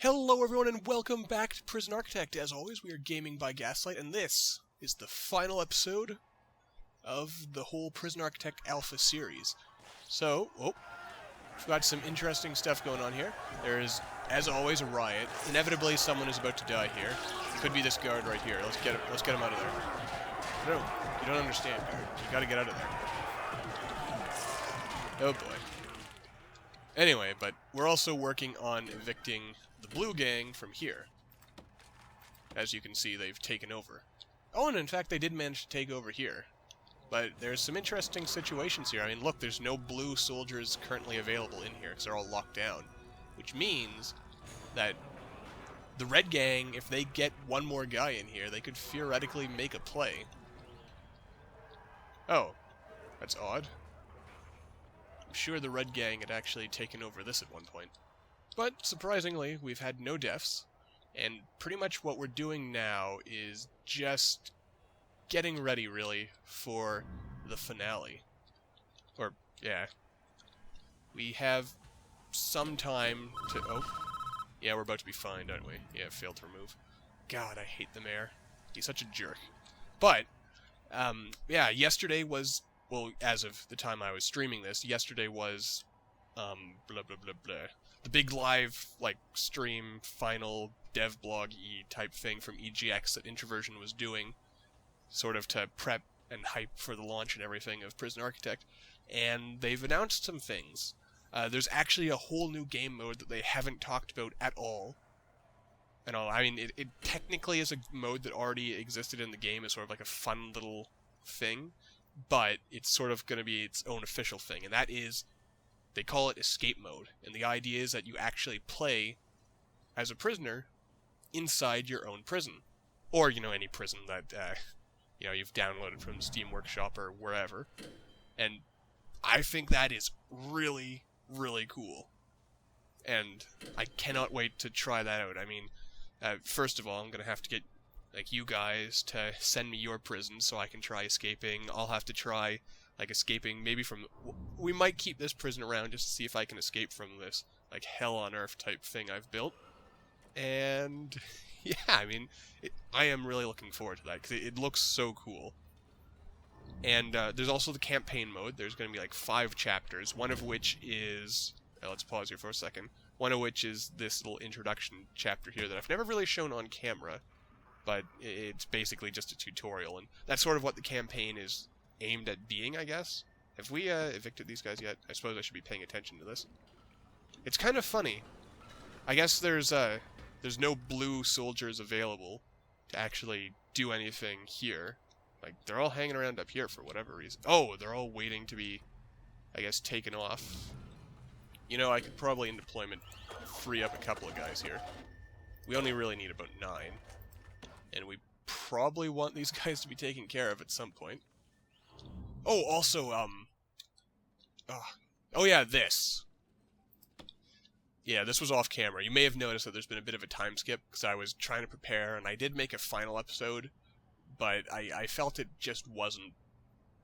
Hello everyone and welcome back to Prison Architect. As always, we are gaming by Gaslight, and this is the final episode of the whole Prison Architect Alpha series. So, we've got some interesting stuff going on here. There is, as always, a riot. Inevitably, someone is about to die here. It could be this guard right here. Let's get him out of there. No, you don't understand, guard. You gotta get out of there. Oh boy. Anyway, but we're also working on evicting the Blue Gang from here. As you can see, they've taken over. Oh, and in fact, they did manage to take over here. But there's some interesting situations here. I mean, look, there's no blue soldiers currently available in here, because they're all locked down. Which means that the Red Gang, if they get one more guy in here, they could theoretically make a play. Oh, that's odd. I'm sure the Red Gang had actually taken over this at one point. But, surprisingly, we've had no deaths, and pretty much what we're doing now is just getting ready, really, for the finale. Or, yeah. We have some time to... Oh. Yeah, we're about to be fined, aren't we? Yeah, failed to remove. God, I hate the mayor. He's such a jerk. But, yeah, yesterday was... Well, as of the time I was streaming this, yesterday was, blah blah blah blah. The big live, like, stream, final, dev blog-y type thing from EGX that Introversion was doing, sort of to prep and hype for the launch and everything of Prison Architect, and they've announced some things. There's actually a whole new game mode that they haven't talked about at all. And all, I mean, it technically is a mode that already existed in the game as sort of like a fun little thing, but it's sort of going to be its own official thing, and that is, they call it escape mode, and the idea is that you actually play as a prisoner inside your own prison. Or, you know, any prison that, you know, you've downloaded from Steam Workshop or wherever. And I think that is really, really cool. And I cannot wait to try that out. I mean, first of all, I'm going to have to get like you guys to send me your prison so I can try escaping. I'll have to try like escaping maybe from... We might keep this prison around just to see if I can escape from this like hell on earth type thing I've built. And yeah, I mean, I am really looking forward to that because it looks so cool. And there's also the campaign mode. There's going to be like 5 chapters, one of which is... let's pause here for a second. One of which is this little introduction chapter here that I've never really shown on camera. But it's basically just a tutorial, and that's sort of what the campaign is aimed at being, I guess. Have we evicted these guys yet? I suppose I should be paying attention to this. It's kind of funny. I guess there's no blue soldiers available to actually do anything here. Like, they're all hanging around up here for whatever reason. Oh, they're all waiting to be, I guess, taken off. You know, I could probably in deployment free up a couple of guys here. We only really need about 9. And we probably want these guys to be taken care of at some point. Oh, also, oh yeah, this. Yeah, this was off camera. You may have noticed that there's been a bit of a time skip, because I was trying to prepare, and I did make a final episode, but I felt it just wasn't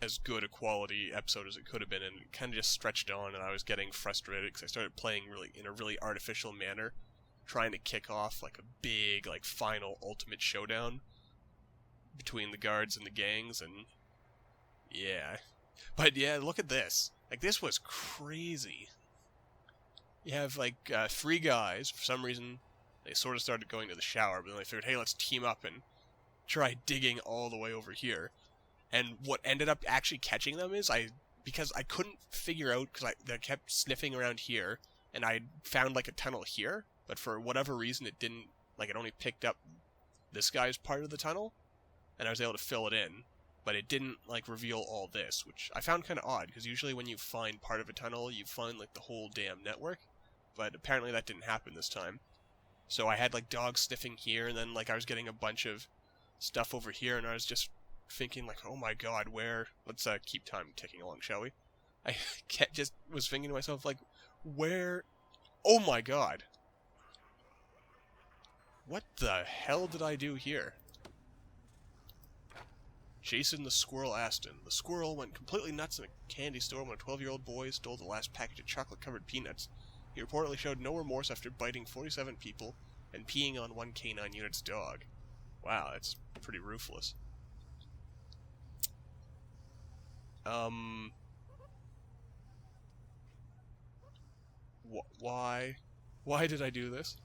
as good a quality episode as it could have been, and it kind of just stretched on, and I was getting frustrated, because I started playing in a really artificial manner, trying to kick off like a big, like, final ultimate showdown between the guards and the gangs, and yeah. But yeah, look at this. Like, this was crazy. You have like 3 guys. For some reason, they sort of started going to the shower, but then they figured, hey, let's team up and try digging all the way over here. And what ended up actually catching them is because I couldn't figure out, because they kept sniffing around here, and I found like a tunnel here. But for whatever reason, it didn't, like, it only picked up this guy's part of the tunnel, and I was able to fill it in, but it didn't, like, reveal all this, which I found kind of odd, because usually when you find part of a tunnel, you find, like, the whole damn network, but apparently that didn't happen this time. So I had, like, dogs sniffing here, and then, like, I was getting a bunch of stuff over here, and I was just thinking, like, oh my god, where... Let's, keep time ticking along, shall we? I just was thinking to myself, like, where... Oh my god! What the hell did I do here? Jason the Squirrel Aston. The squirrel went completely nuts in a candy store when a 12-year-old boy stole the last package of chocolate-covered peanuts. He reportedly showed no remorse after biting 47 people and peeing on one K9 unit's dog. Wow, that's pretty ruthless. Why? Why did I do this?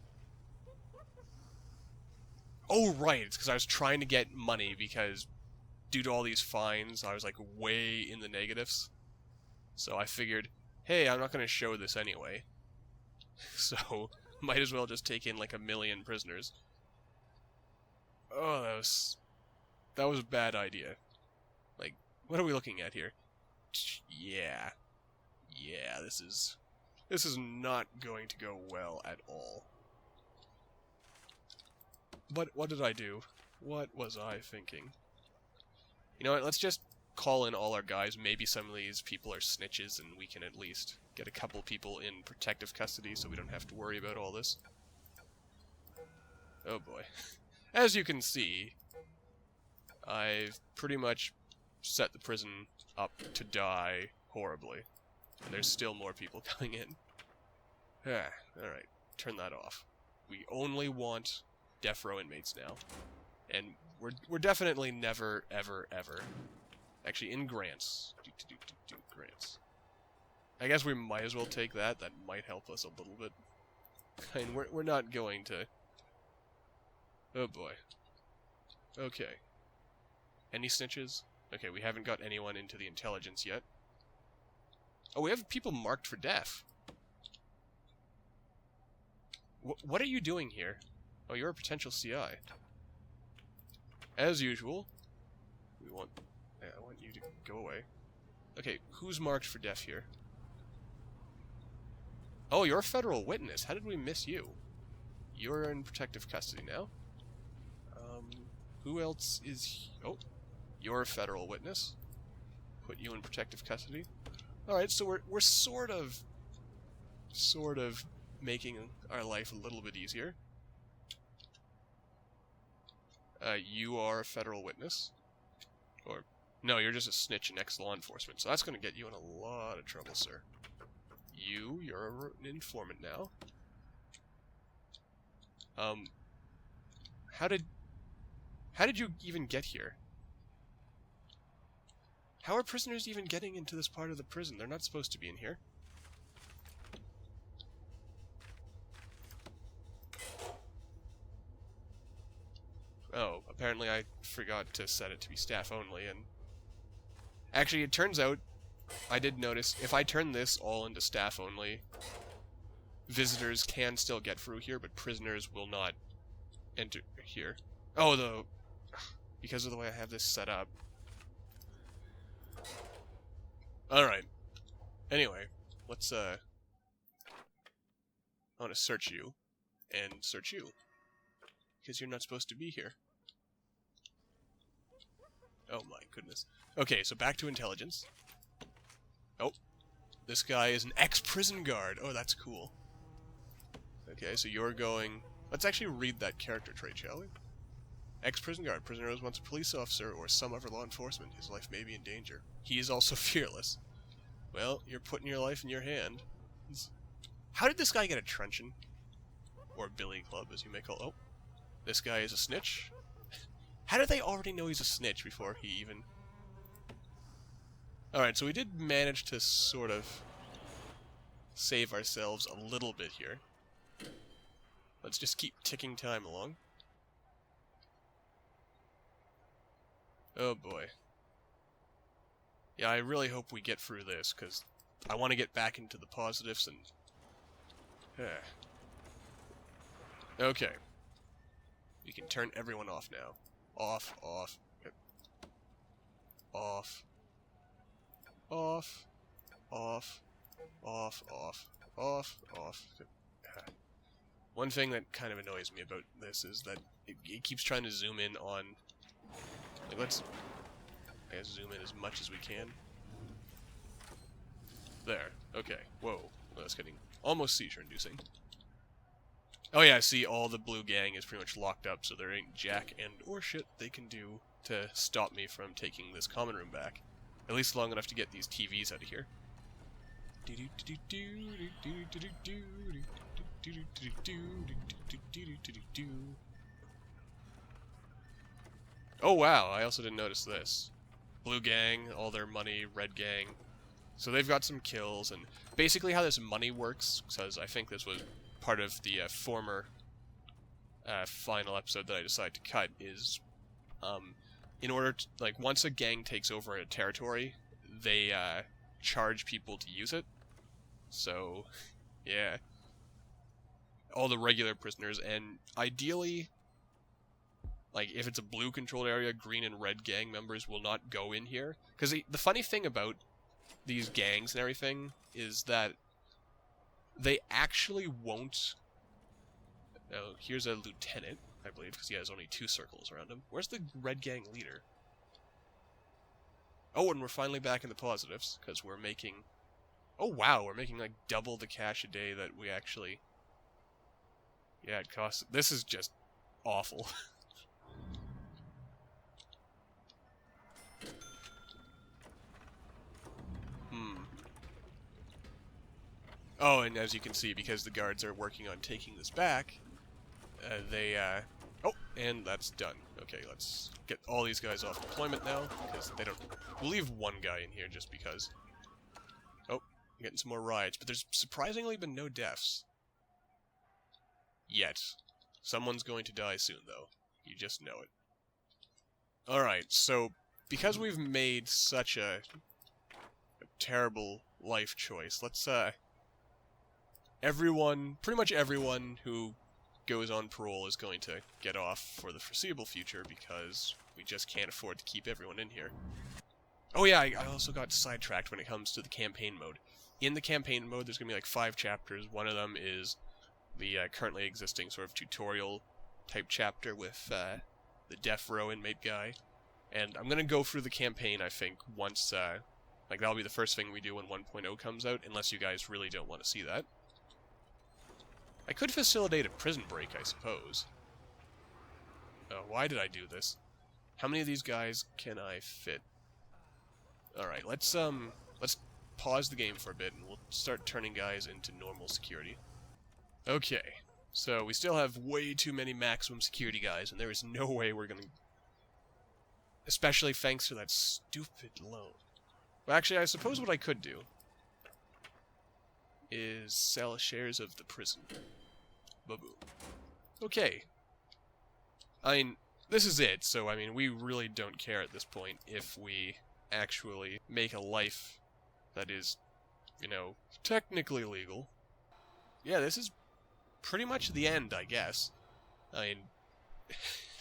Oh, right, it's because I was trying to get money because due to all these fines, I was like way in the negatives. So I figured, hey, I'm not going to show this anyway. So, might as well just take in like 1 million prisoners. Oh, that was a bad idea. Like, what are we looking at here? Yeah. Yeah, this is not going to go well at all. But what did I do? What was I thinking? You know what, let's just call in all our guys. Maybe some of these people are snitches and we can at least get a couple people in protective custody so we don't have to worry about all this. Oh boy. As you can see, I've pretty much set the prison up to die horribly. And there's still more people coming in. Alright, turn that off. We only want death row inmates now. And we're definitely never, ever, ever... Actually, in grants. Grants. I guess we might as well take that. That might help us a little bit. I mean, we're not going to... Oh boy. Okay. Any snitches? Okay, we haven't got anyone into the intelligence yet. Oh, we have people marked for death. What are you doing here? Oh, you're a potential CI. As usual, I want you to go away. Okay, who's marked for death here? Oh, you're a federal witness. How did we miss you? You're in protective custody now. Who else is... Oh, you're a federal witness. Put you in protective custody. Alright, so we're sort of making our life a little bit easier. You are a federal witness. Or, no, you're just a snitch in ex-law enforcement, so that's going to get you in a lot of trouble, sir. You're an informant now. How did you even get here? How are prisoners even getting into this part of the prison? They're not supposed to be in here. Oh, apparently I forgot to set it to be staff only, and... Actually, it turns out, I did notice, if I turn this all into staff only, visitors can still get through here, but prisoners will not enter here. Oh, because of the way I have this set up. Alright. Anyway, let's, I want to search you, and search you. Because you're not supposed to be here. Oh my goodness. Okay, so back to intelligence. Oh, this guy is an ex-prison guard. Oh, that's cool. Okay, so you're going... Let's actually read that character trait, shall we? Ex-prison guard. Prisoner is once a police officer or some other law enforcement. His life may be in danger. He is also fearless. Well, you're putting your life in your hand. How did this guy get a truncheon? Or billy club, as you may call it. Oh, this guy is a snitch. How did they already know he's a snitch before he even... Alright, so we did manage to sort of save ourselves a little bit here. Let's just keep ticking time along. Oh boy. Yeah, I really hope we get through this, because I want to get back into the positives and... Okay. We can turn everyone off now. Off, off. Off. Off. Off. Off, off. Off, off. One thing that kind of annoys me about this is that it keeps trying to zoom in on... Like, let's... I guess zoom in as much as we can. There. Okay. Whoa. Well, that's getting almost seizure-inducing. Oh yeah, see, all the blue gang is pretty much locked up, so there ain't jack and or shit they can do to stop me from taking this common room back. At least long enough to get these TVs out of here. Oh wow, I also didn't notice this. Blue gang, all their money, red gang. So they've got some kills, and basically how this money works, because I think this was part of the former final episode that I decided to cut, is in order to, like, once a gang takes over a territory, they charge people to use it. So, yeah. All the regular prisoners, and ideally, like, if it's a blue-controlled area, green and red gang members will not go in here. Because the funny thing about these gangs and everything is that they actually won't... Oh, here's a lieutenant, I believe, because he has only 2 circles around him. Where's the red gang leader? Oh, and we're finally back in the positives, because we're making... Oh, wow, we're making, like, double the cash a day that we actually... Yeah, it costs... This is just awful. Oh, and as you can see, because the guards are working on taking this back, Oh, and that's done. Okay, let's get all these guys off deployment now, because they don't... We'll leave one guy in here just because. Oh, I'm getting some more riots, but there's surprisingly been no deaths. Yet. Someone's going to die soon, though. You just know it. Alright, so, because we've made such a terrible life choice, let's, pretty much everyone who goes on parole is going to get off for the foreseeable future because we just can't afford to keep everyone in here. Oh yeah, I also got sidetracked when it comes to the campaign mode. In the campaign mode, there's going to be like 5 chapters. One of them is the currently existing sort of tutorial type chapter with the death row inmate guy. And I'm going to go through the campaign, I think, once, like that'll be the first thing we do when 1.0 comes out, unless you guys really don't want to see that. I could facilitate a prison break, I suppose. Why did I do this? How many of these guys can I fit? Alright, let's pause the game for a bit, and we'll start turning guys into normal security. Okay, so we still have way too many maximum security guys, and there is no way we're gonna... Especially thanks to that stupid loan. Well, actually, I suppose what I could do is sell shares of the prison. Ba-boom. Okay. I mean, this is it, so I mean, we really don't care at this point if we actually make a life that is, you know, technically legal. Yeah, this is pretty much the end, I guess. I mean,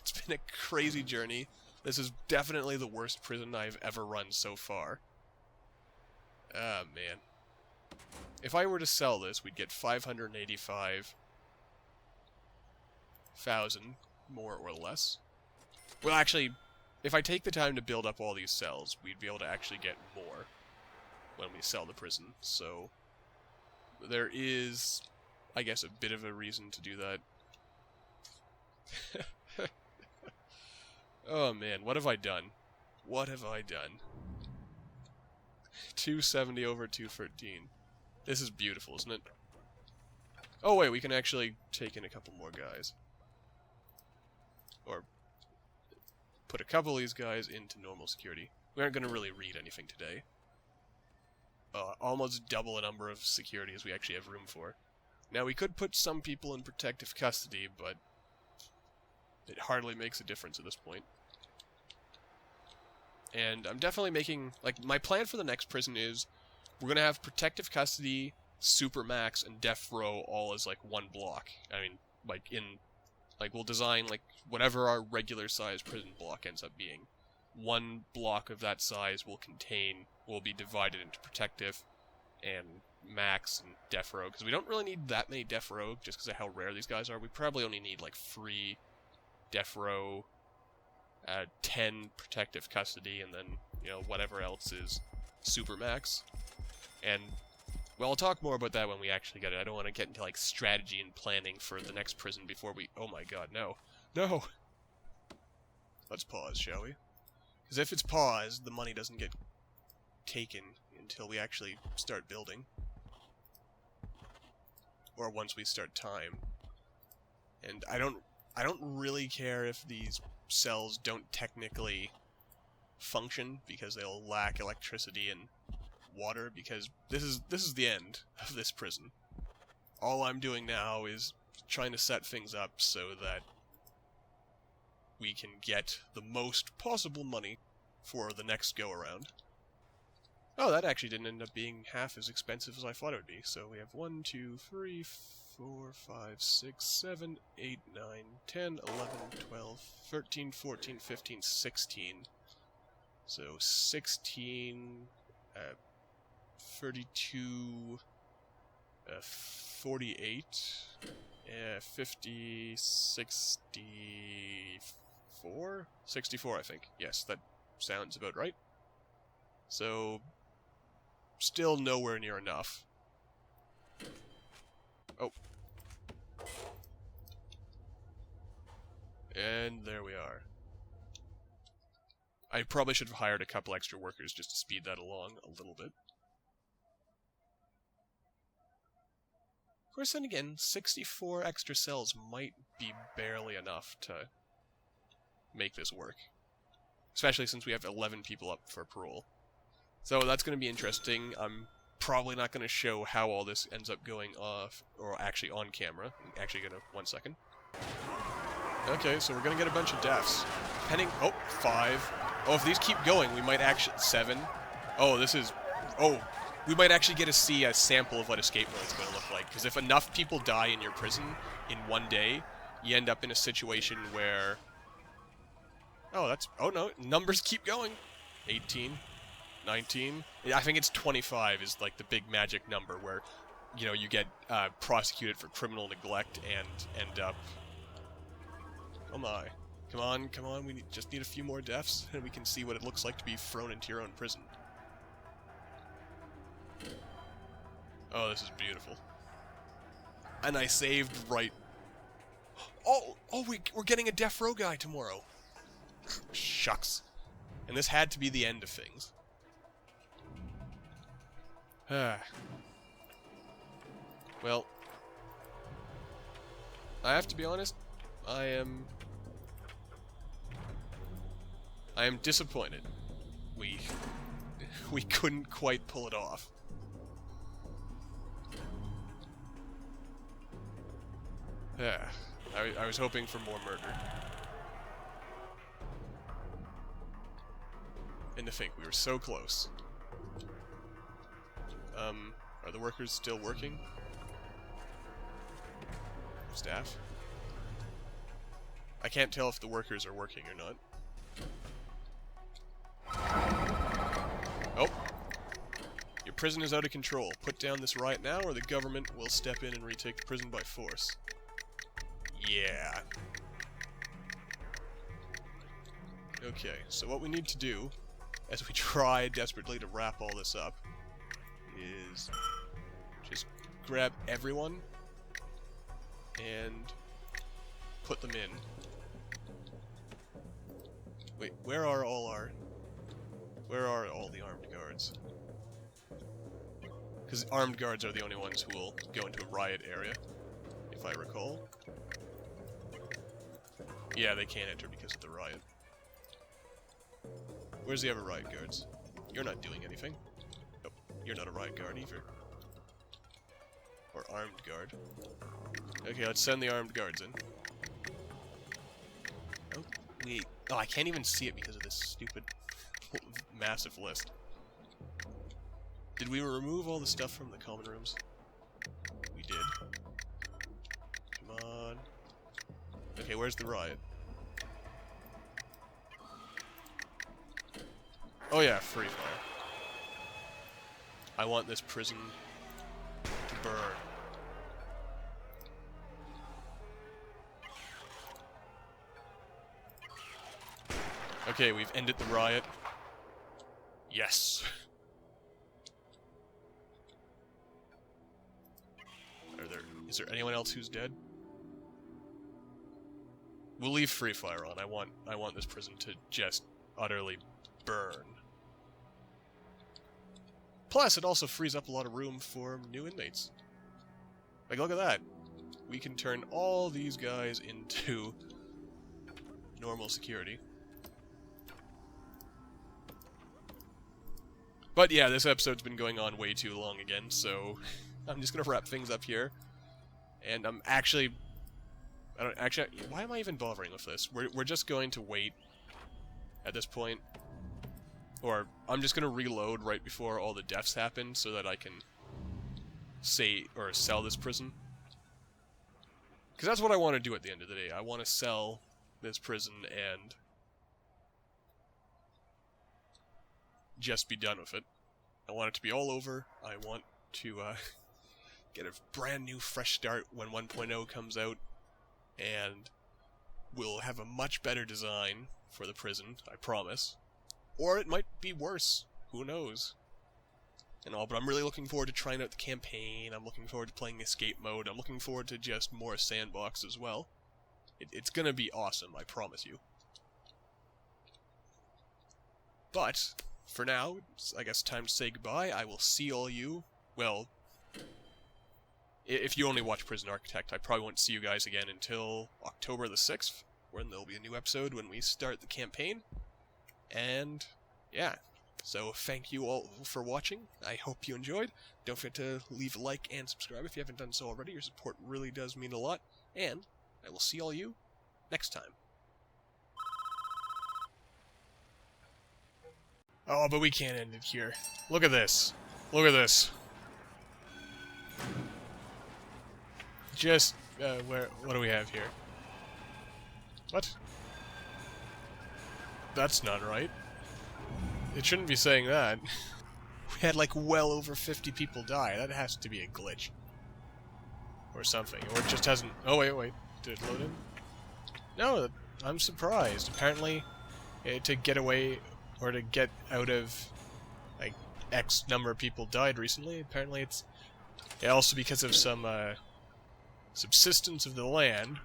it's been a crazy journey. This is definitely the worst prison I've ever run so far. Ah, man. If I were to sell this, we'd get 585,000, more or less. Well, actually, if I take the time to build up all these cells, we'd be able to actually get more when we sell the prison. So, there is, I guess, a bit of a reason to do that. Oh man, what have I done? What have I done? 270 over 213. This is beautiful, isn't it? Oh wait, we can actually take in a couple more guys. Or put a couple of these guys into normal security. We aren't going to really read anything today. Almost double the number of security as we actually have room for. Now we could put some people in protective custody, but it hardly makes a difference at this point. And I'm definitely making... Like, my plan for the next prison is we're going to have protective custody, supermax, and death row all as, like, one block. I mean, like, we'll design, like, whatever our regular size prison block ends up being. One block of that size will be divided into protective and max and death row, because we don't really need that many death row, just because of how rare these guys are. We probably only need, like, 3 death row, 10 protective custody, and then, you know, whatever else is supermax. And, well, I'll talk more about that when we actually get it. I don't want to get into, like, strategy and planning for the next prison before we... Oh my god, no. No! Let's pause, shall we? Because if it's paused, the money doesn't get taken until we actually start building. or once we start time. And I don't really care if these cells don't technically function because they'll lack electricity and water, because this is the end of this prison. All I'm doing now is trying to set things up so that we can get the most possible money for the next go-around. Oh, that actually didn't end up being half as expensive as I thought it would be. So we have 1, 2, 3, 4, 5, 6, 7, 8, 9, 10, 11, 12, 13, 14, 15, 16. So 16, 32, 48, 50, 64? 64, I think. Yes, that sounds about right. So, still nowhere near enough. Oh. And there we are. I probably should have hired a couple extra workers just to speed that along a little bit. Of course, then again, 64 extra cells might be barely enough to make this work. Especially since we have 11 people up for parole. So that's going to be interesting. I'm probably not going to show how all this ends up going off, or actually on camera. I'm actually going to... 1 second. Okay, so we're going to get a bunch of deaths. Depending... Oh, 5. Oh, if these keep going, we might actually... 7. Oh, this is... Oh, we might actually get to see a sample of what escape mode is going to look like. Because if enough people die in your prison in one day, you end up in a situation where... Oh, that's... Oh, no. Numbers keep going. 18. 19. I think it's 25 is like the big magic number where, you know, you get prosecuted for criminal neglect and end up... Oh my. Come on, come on. We just need a few more deaths and we can see what it looks like to be thrown into your own prison. Oh, this is beautiful. And I saved right... Oh, we're getting a death row guy tomorrow. Shucks. And this had to be the end of things. Well, I have to be honest, I am disappointed. We couldn't quite pull it off. I was hoping for more murder. And to think we were so close. Are the workers still working? Staff? I can't tell if the workers are working or not. Oh! Your prison is out of control. Put down this riot now, or the government will step in and retake the prison by force. Yeah. Okay, so what we need to do, as we try desperately to wrap all this up, is just grab everyone and put them in. Wait, where are all the armed guards? Because armed guards are the only ones who will go into a riot area, if I recall. Yeah, they can't enter because of the riot. Where's the other riot guards? You're not doing anything. Nope, you're not a riot guard either. Or armed guard. Okay, let's send the armed guards in. Oh, wait. Oh, I can't even see it because of this stupid massive list. Did we remove all the stuff from the common rooms? We did. Come on. Okay, where's the riot? Oh yeah, free fire. I want this prison to burn. Okay, we've ended the riot. Yes! Is there anyone else who's dead? We'll leave free fire on. I want this prison to just utterly burn. Plus, it also frees up a lot of room for new inmates. Like, look at that. We can turn all these guys into normal security. But yeah, this episode's been going on way too long again, so I'm just gonna wrap things up here. And I'm actually... why am I even bothering with this? We're just going to wait at this point. Or, I'm just gonna reload right before all the deaths happen so that I can sell this prison. Because that's what I want to do at the end of the day. I want to sell this prison and just be done with it. I want it to be all over. I want to get a brand new fresh start when 1.0 comes out, and we'll have a much better design for the prison, I promise. Or it might be worse. Who knows? And all, but I'm really looking forward to trying out the campaign. I'm looking forward to playing escape mode. I'm looking forward to just more sandbox as well. It's gonna be awesome, I promise you. But for now, it's, I guess, time to say goodbye. I will see all you. Well, if you only watch Prison Architect, I probably won't see you guys again until October the 6th, when there'll be a new episode when we start the campaign. And yeah. So, thank you all for watching. I hope you enjoyed. Don't forget to leave a like and subscribe if you haven't done so already. Your support really does mean a lot. And I will see all you next time. Oh, but we can't end it here. Look at this. Look at this. Just, what do we have here? What? That's not right. It shouldn't be saying that. We had like well over 50 people die. That has to be a glitch. Or something. Or it just hasn't... Oh, wait. Did it load in? No, I'm surprised. Apparently, to get away, or to get out of, like, X number of people died recently, apparently it's... Yeah, also because of some, subsistence of the land.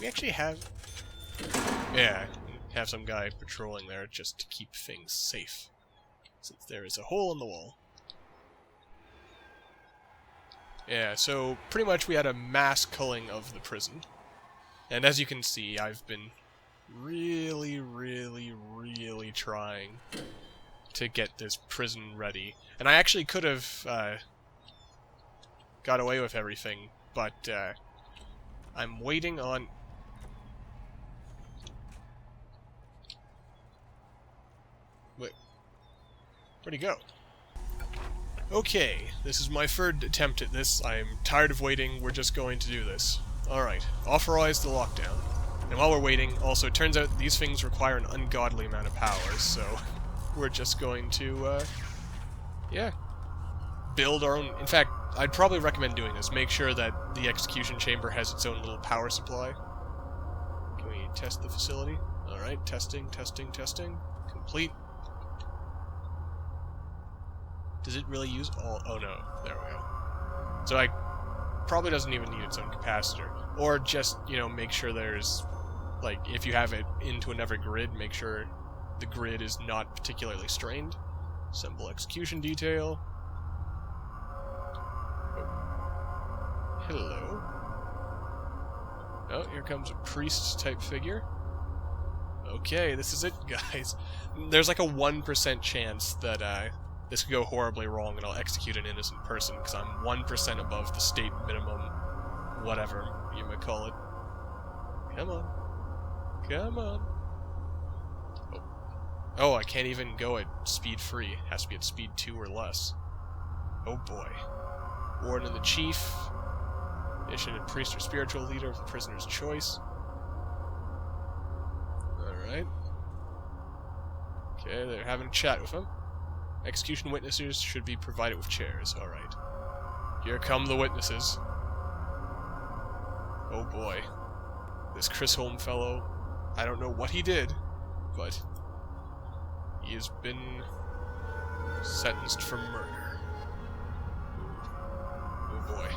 We actually have... Yeah. Have some guy patrolling there just to keep things safe, since there is a hole in the wall. Yeah, so pretty much we had a mass culling of the prison, and as you can see, I've been really trying to get this prison ready, and I actually could have got away with everything, but I'm waiting on... Wait, where'd he go? Okay, this is my third attempt at this. I'm tired of waiting, we're just going to do this. Alright, authorize the lockdown. And while we're waiting, also it turns out these things require an ungodly amount of power, so we're just going to, yeah, build our own... In fact, I'd probably recommend doing this. Make sure that the execution chamber has its own little power supply. Can we test the facility? Alright, testing. Complete. Does it really use all... Oh no, there we go. So I probably doesn't even need its own capacitor. Or just, you know, make sure there's... Like, if you have it into another grid, make sure the grid is not particularly strained. Assemble execution detail. Oh. Hello. Oh, here comes a priest-type figure. Okay, this is it, guys. There's like a 1% chance that, this could go horribly wrong and I'll execute an innocent person, because I'm 1% above the state minimum, whatever you may call it. Come on. Come on. Oh, I can't even go at speed 3. It has to be at speed 2 or less. Oh boy. Warden and the Chief. Initiated priest or spiritual leader of the prisoner's choice. Alright. Okay, they're having a chat with him. Execution witnesses should be provided with chairs. Alright. Here come the witnesses. Oh boy. This Chris Holm fellow, I don't know what he did, but he has been sentenced for murder. Oh boy.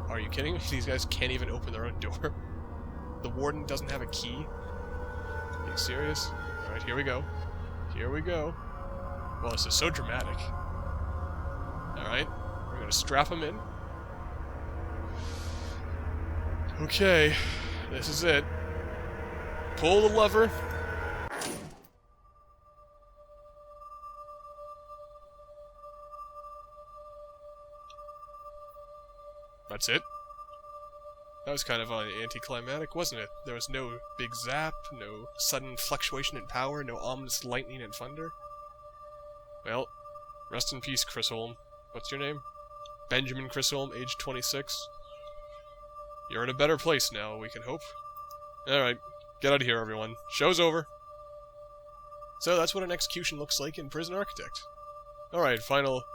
Are you kidding me? These guys can't even open their own door. The warden doesn't have a key. Are you serious? Alright, here we go. Here we go. Well, this is so dramatic. Alright, we're gonna strap him in. Okay, this is it. Pull the lever. That's it. That was kind of anticlimactic, wasn't it? There was no big zap, no sudden fluctuation in power, no ominous lightning and thunder. Well, rest in peace, Chris Holm. What's your name? Benjamin Chris Holm, age 26. You're in a better place now, we can hope. Alright, get out of here, everyone. Show's over. So that's what an execution looks like in Prison Architect. Alright,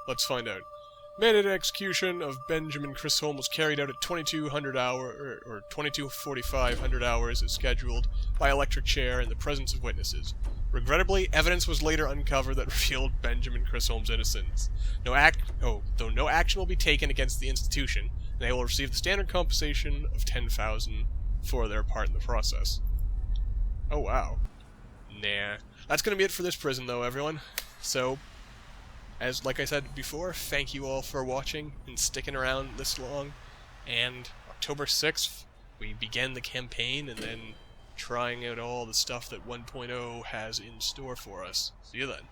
let's find out. Mandate execution of Benjamin Chris Holm was carried out at 2200 hour or 22:45 hours as scheduled by electric chair in the presence of witnesses. Regrettably, evidence was later uncovered that revealed Benjamin Chris Holm's innocence. Though no action will be taken against the institution, they will receive the standard compensation of $10,000 for their part in the process. Oh wow. Nah. That's gonna be it for this prison though, everyone. So, like I said before, thank you all for watching and sticking around this long. And October 6th, we begin the campaign and then trying out all the stuff that 1.0 has in store for us. See you then.